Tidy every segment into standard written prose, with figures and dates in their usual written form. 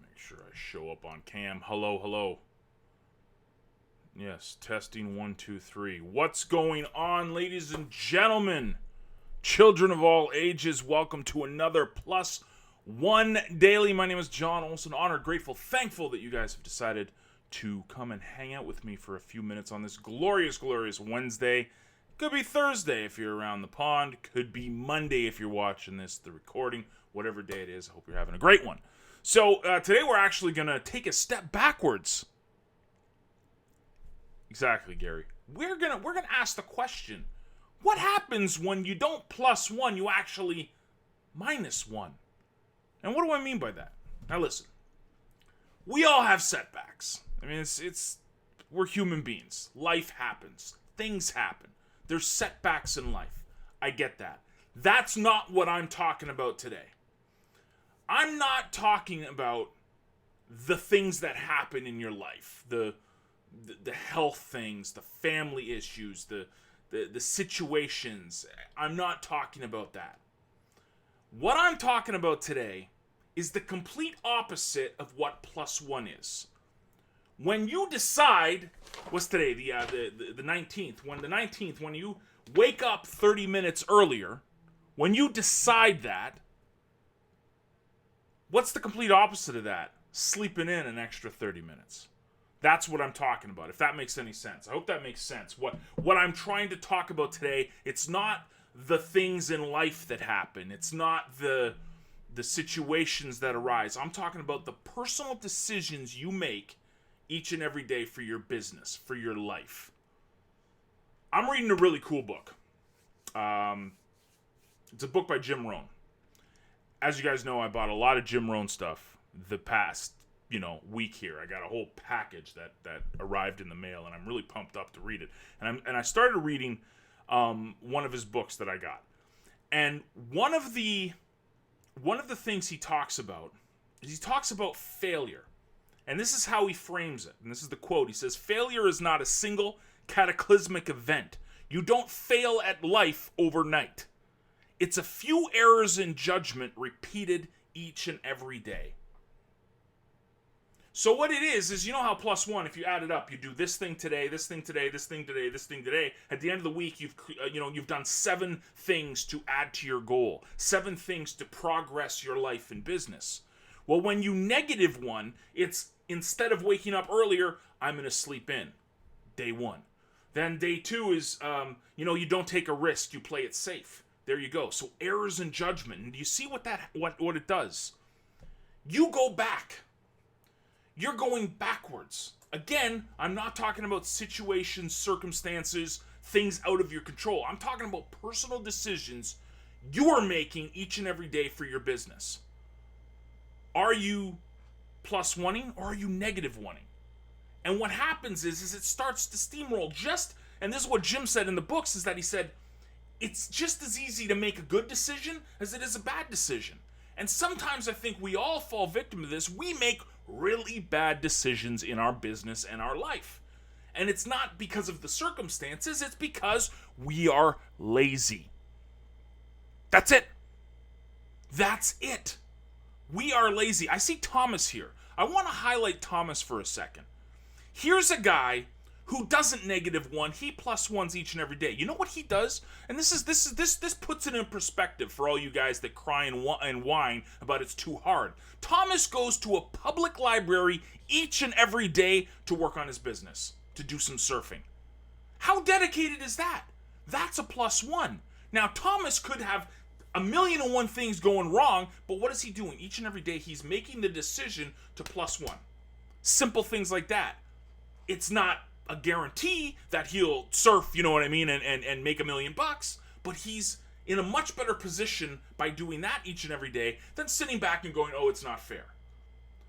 Make sure I show up on cam. Hello, hello. Yes, testing 1, 2, 3. What's going on, ladies and gentlemen? Children of all ages, welcome to another Plus One Daily. My name is John Olson. Honored, grateful, thankful that you guys have decided to come and hang out with me for a few minutes on this glorious, glorious Wednesday. Could be Thursday if you're around the pond. Could be Monday if you're watching this, the recording. Whatever day it is, I hope you're having a great one. So today we're actually going to take a step backwards. Exactly, Gary. We're gonna ask the question: what happens when you don't plus one, you actually minus one? And what do I mean by that? Now listen, we all have setbacks. I mean, we're human beings. Life happens. Things happen. There's setbacks in life. I get that. That's not what I'm talking about today. I'm not talking about the things that happen in your life, the health things, the family issues, the situations. I'm not talking about that. What I'm talking about today is the complete opposite of what plus one is. When you decide, what's today, the 19th, when you wake up 30 minutes earlier, when you decide that, what's the complete opposite of that? Sleeping in an extra 30 minutes. That's what I'm talking about, if that makes any sense. I hope that makes sense. What I'm trying to talk about today, it's not the things in life that happen. It's not the situations that arise. I'm talking about the personal decisions you make each and every day for your business, for your life. I'm reading a really cool book. It's a book by Jim Rohn. As you guys know, I bought a lot of Jim Rohn stuff the past, week here. I got a whole package that arrived in the mail, and I'm really pumped up to read it. And I started reading one of his books that I got. And one of the things he talks about is he talks about failure. And this is how he frames it. And this is the quote. He says, "Failure is not a single cataclysmic event. You don't fail at life overnight. It's a few errors in judgment repeated each and every day." So what it is you know how plus one, if you add it up, you do this thing today, this thing today, this thing today, this thing today. At the end of the week, you've done 7 things to add to your goal, 7 things to progress your life and business. Well, when you negative one, it's instead of waking up earlier, I'm going to sleep in. Day 1. Then day 2 is, you don't take a risk, you play it safe. There you go. So errors in judgment. And do you see what it does? You go back. You're going backwards. Again, I'm not talking about situations, circumstances, things out of your control. I'm talking about personal decisions you're making each and every day for your business. Are you plus one-ing or are you negative one-ing? And what happens is it starts to steamroll and this is what Jim said in the books, is that he said, it's just as easy to make a good decision as it is a bad decision. And sometimes I think we all fall victim to this. We make really bad decisions in our business and our life. And it's not because of the circumstances, it's because we are lazy. That's it. That's it. We are lazy. I see Thomas here. I want to highlight Thomas for a second. Here's a guy who doesn't negative one, he plus ones each and every day. You know what he does? And this puts it in perspective for all you guys that cry and whine about it's too hard. Thomas goes to a public library each and every day to work on his business, to do some surfing. How dedicated is that? That's a plus one. Now, Thomas could have 1,000,001 things going wrong, but what is he doing? Each and every day, he's making the decision to plus one. Simple things like that. It's not a guarantee that he'll surf, you know what I mean, and make $1,000,000, but he's in a much better position by doing that each and every day than sitting back and going, oh, it's not fair.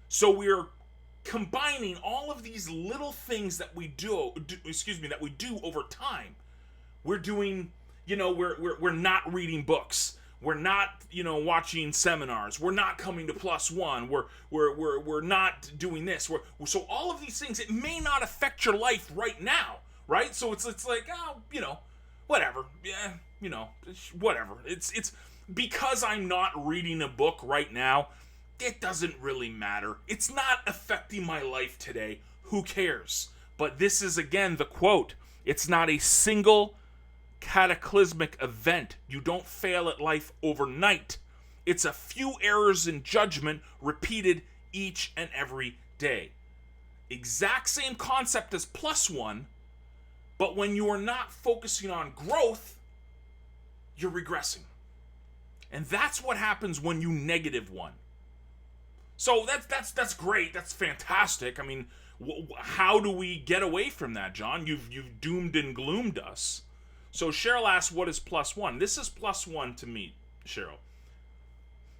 So we're combining all of these little things that we do over time. We're doing, we're not reading books. We're not, watching seminars. We're not coming to plus one. We're not doing this. So all of these things, it may not affect your life right now, right? So it's like, whatever. Yeah, whatever. It's because I'm not reading a book right now, it doesn't really matter. It's not affecting my life today. Who cares? But this is, again, the quote. It's not a single cataclysmic event. You don't fail at life overnight. It's a few errors in judgment repeated each and every day. Exact same concept as plus one, but when you are not focusing on growth, you're regressing. And that's what happens when you negative one. So that's great. That's fantastic. I mean, how do we get away from that, John? You've doomed and gloomed us. So Cheryl asks, what is plus one? This is plus one to me, Cheryl.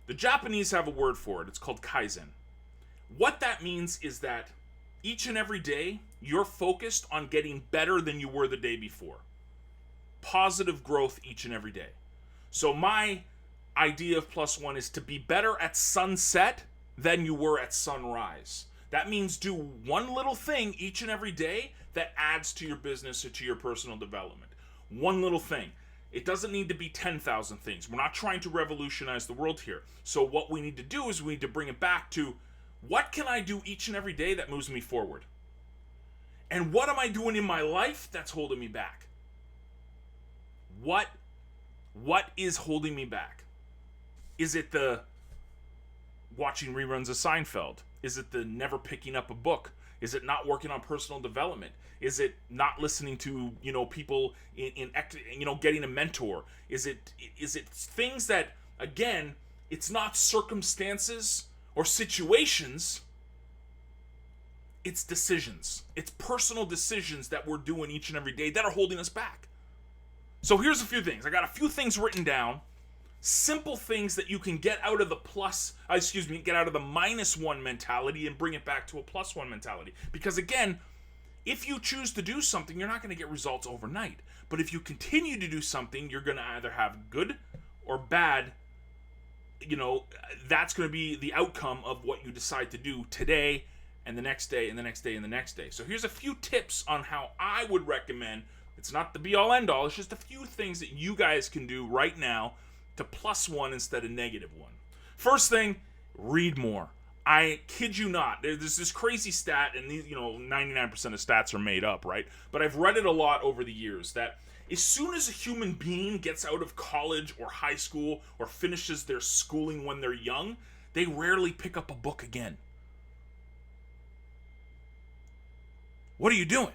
The Japanese have a word for it. It's called kaizen. What that means is that each and every day, you're focused on getting better than you were the day before. Positive growth each and every day. So my idea of plus one is to be better at sunset than you were at sunrise. That means do one little thing each and every day that adds to your business or to your personal development. One little thing. It doesn't need to be 10,000 things. We're not trying to revolutionize the world here. So what we need to do is we need to bring it back to, what can I do each and every day that moves me forward? And what am I doing in my life that's holding me back? What is holding me back? Is it the watching reruns of Seinfeld? Is it the never picking up a book? Is it not working on personal development? Is it not listening to, people in getting a mentor? Is it things that, again, it's not circumstances or situations, it's decisions. It's personal decisions that we're doing each and every day that are holding us back. So here's a few things. I got a few things written down. Simple things that you can get out of the get out of the minus one mentality and bring it back to a plus one mentality. Because again, if you choose to do something, you're not going to get results overnight. But if you continue to do something, you're going to either have good or bad, that's going to be the outcome of what you decide to do today and the next day and the next day and the next day. So here's a few tips on how I would recommend. It's not the be all end all. It's just a few things that you guys can do right now to plus one instead of negative one. First thing, read more. I kid you not. There's this crazy stat, and 99% of stats are made up, right? But I've read it a lot over the years that as soon as a human being gets out of college or high school or finishes their schooling when they're young, they rarely pick up a book again. What are you doing?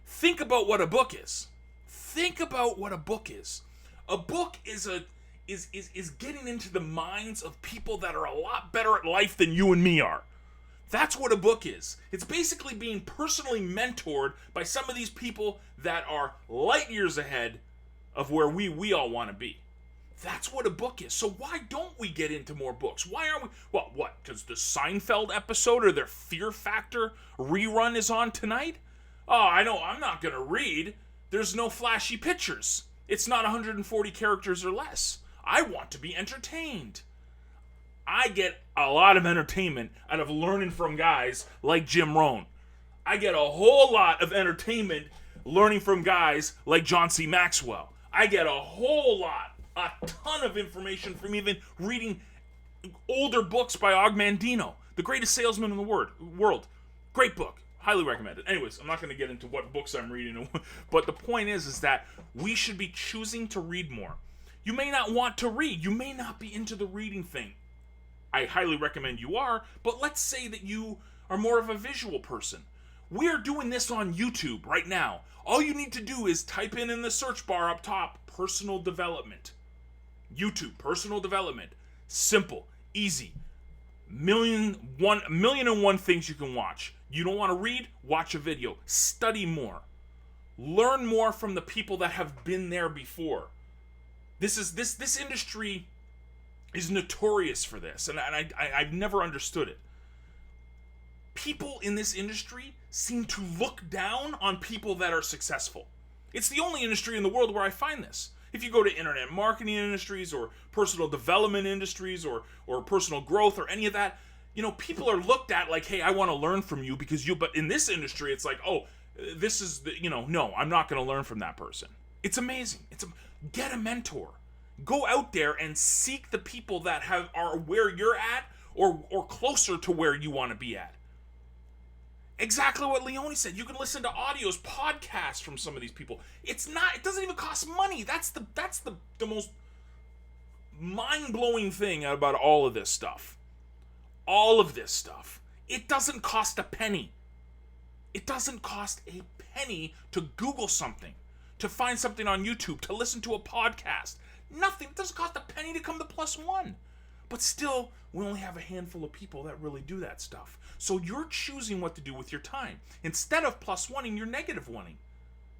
Think about what a book is. Think about what a book is. A book is getting into the minds of people that are a lot better at life than you and me are. That's what a book is. It's basically being personally mentored by some of these people that are light years ahead of where we all want to be. That's what a book is. So why don't we get into more books? Why aren't we? Well, what? Because the Seinfeld episode or their Fear Factor rerun is on tonight? Oh, I know. I'm not going to read. There's no flashy pictures. It's not 140 characters or less. I want to be entertained. I get a lot of entertainment out of learning from guys like Jim Rohn. I get a whole lot of entertainment learning from guys like John C. Maxwell. I get a ton of information from even reading older books by Og Mandino, the greatest salesman in the world. Great book. Highly recommended. Anyways, I'm not going to get into what books I'm reading, but the point is that we should be choosing to read more. You may not want to read. You may not be into the reading thing. I highly recommend you are, but let's say that you are more of a visual person. We are doing this on YouTube right now. All you need to do is type in the search bar up top, personal development. YouTube, personal development. Simple, easy. Million and one things you can watch. You don't want to read? Watch a video. Study more. Learn more from the people that have been there before. This industry is notorious for this, and I've never understood it. People in this industry seem to look down on people that are successful. It's the only industry in the world where I find this. If you go to internet marketing industries or personal development industries or personal growth or any of that, people are looked at like, hey, I want to learn from you because but in this industry, it's like, oh, this is no, I'm not going to learn from that person. It's amazing. Get a mentor. Go out there and seek the people that are where you're at or closer to where you want to be at. Exactly what Leone said. You can listen to audios, podcasts from some of these people. It doesn't even cost money. That's the most mind-blowing thing about all of this stuff. All of this stuff. It doesn't cost a penny. It doesn't cost a penny to Google something, to find something on YouTube, to listen to a podcast. Nothing. It doesn't cost a penny to come to Plus One. But still, we only have a handful of people that really do that stuff. So you're choosing what to do with your time. Instead of plus oneing, you're negative oneing.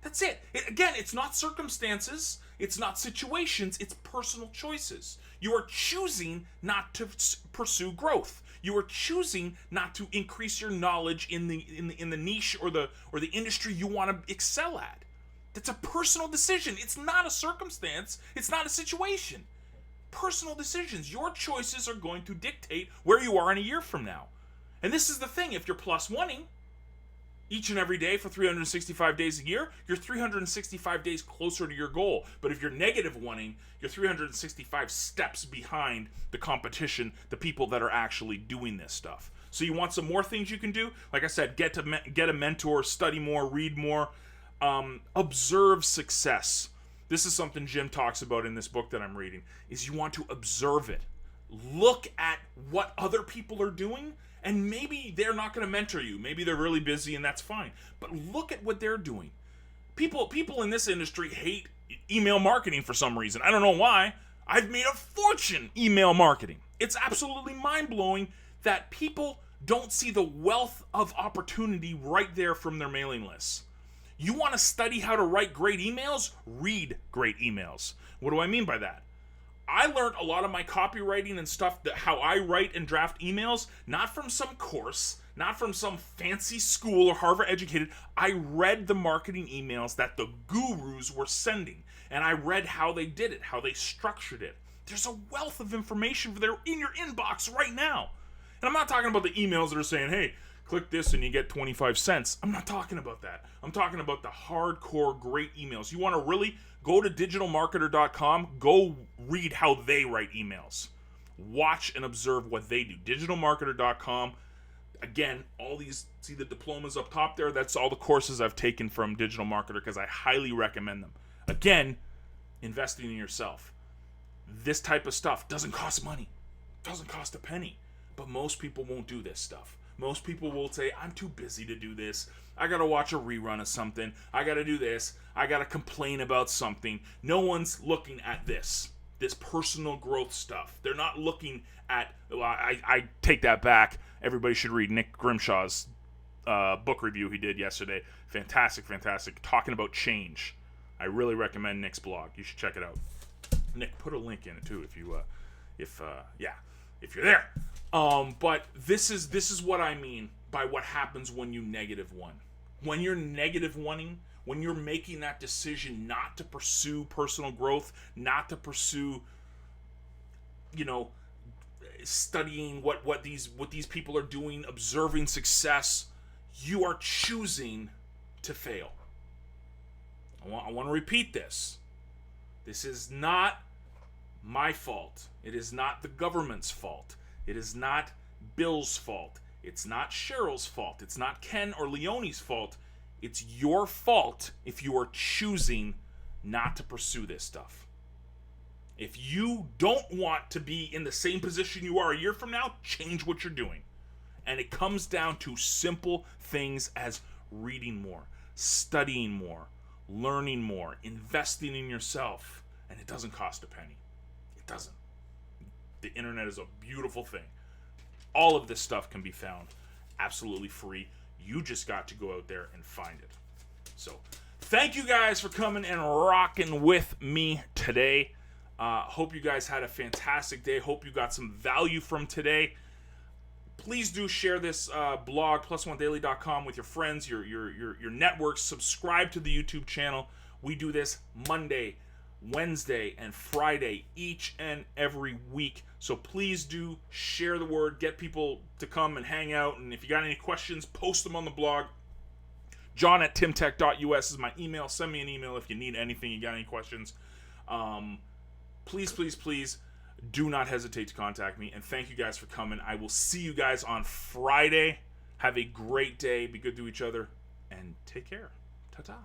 That's it. Again, it's not circumstances, it's not situations, it's personal choices. You are choosing not to pursue growth. You are choosing not to increase your knowledge in the niche or the industry you want to excel at. That's a personal decision. It's not a circumstance. It's not a situation. Personal decisions. Your choices are going to dictate where you are in a year from now. And this is the thing. If you're plus oneing each and every day for 365 days a year, you're 365 days closer to your goal. But if you're negative oneing, you're 365 steps behind the competition, the people that are actually doing this stuff. So you want some more things you can do? Like I said, get a mentor, study more, read more, observe success. This is something Jim talks about in this book that I'm reading, is you want to observe it. Look at what other people are doing, and maybe they're not going to mentor you. Maybe they're really busy, and that's fine. But look at what they're doing. People in this industry hate email marketing for some reason. I don't know why. I've made a fortune email marketing. It's absolutely mind-blowing that people don't see the wealth of opportunity right there from their mailing lists. You want to study how to write great emails? Read great emails. What do I mean by that? I learned a lot of my copywriting and stuff, how I write and draft emails, not from some course, not from some fancy school or Harvard educated. I read the marketing emails that the gurus were sending, and I read how they did it, how they structured it. There's a wealth of information there in your inbox right now. And I'm not talking about the emails that are saying, hey, click this and you get 25 cents. I'm not talking about that. I'm talking about the hardcore great emails. You want to really go to digitalmarketer.com, go read how they write emails. Watch and observe what they do. Digitalmarketer.com. Again, all these, see the diplomas up top there? That's all the courses I've taken from Digital Marketer because I highly recommend them. Again, investing in yourself. This type of stuff doesn't cost money. Doesn't cost a penny. But most people won't do this stuff. Most people will say, I'm too busy to do this. I gotta watch a rerun of something. I gotta do this. I gotta complain about something. No one's looking at this personal growth stuff. They're not looking at, well, I take that back. Everybody should read Nick Grimshaw's book review he did yesterday. Fantastic. Talking about change. I really recommend Nick's blog. You should check it out. Nick, put a link in it too if you're there. But this is what I mean by what happens when you negative one. When you're negative oneing, when you're making that decision not to pursue personal growth, not to pursue, studying what these people are doing, observing success, you are choosing to fail. I want to repeat this. This is not my fault. It is not the government's fault. It is not Bill's fault. It's not Cheryl's fault. It's not Ken or Leone's fault. It's your fault if you are choosing not to pursue this stuff. If you don't want to be in the same position you are a year from now, change what you're doing. And it comes down to simple things as reading more, studying more, learning more, investing in yourself. And it doesn't cost a penny. It doesn't. The internet is a beautiful thing. All of this stuff can be found absolutely free. You just got to go out there and find it. So, thank you guys for coming and rocking with me today. Hope you guys had a fantastic day. Hope you got some value from today. Please do share this blog, plusonedaily.com, with your friends, your networks. Subscribe to the YouTube channel. We do this Monday, Wednesday, and Friday each and every week. So please do share the word, get people to come and hang out, and if you got any questions, post them on the blog. John@timtech.us is my email. Send me an email if you need anything, you got any questions. Please do not hesitate to contact me. And thank you guys for coming. I will see you guys on Friday. Have a great day. Be good to each other. And take care. Ta-ta.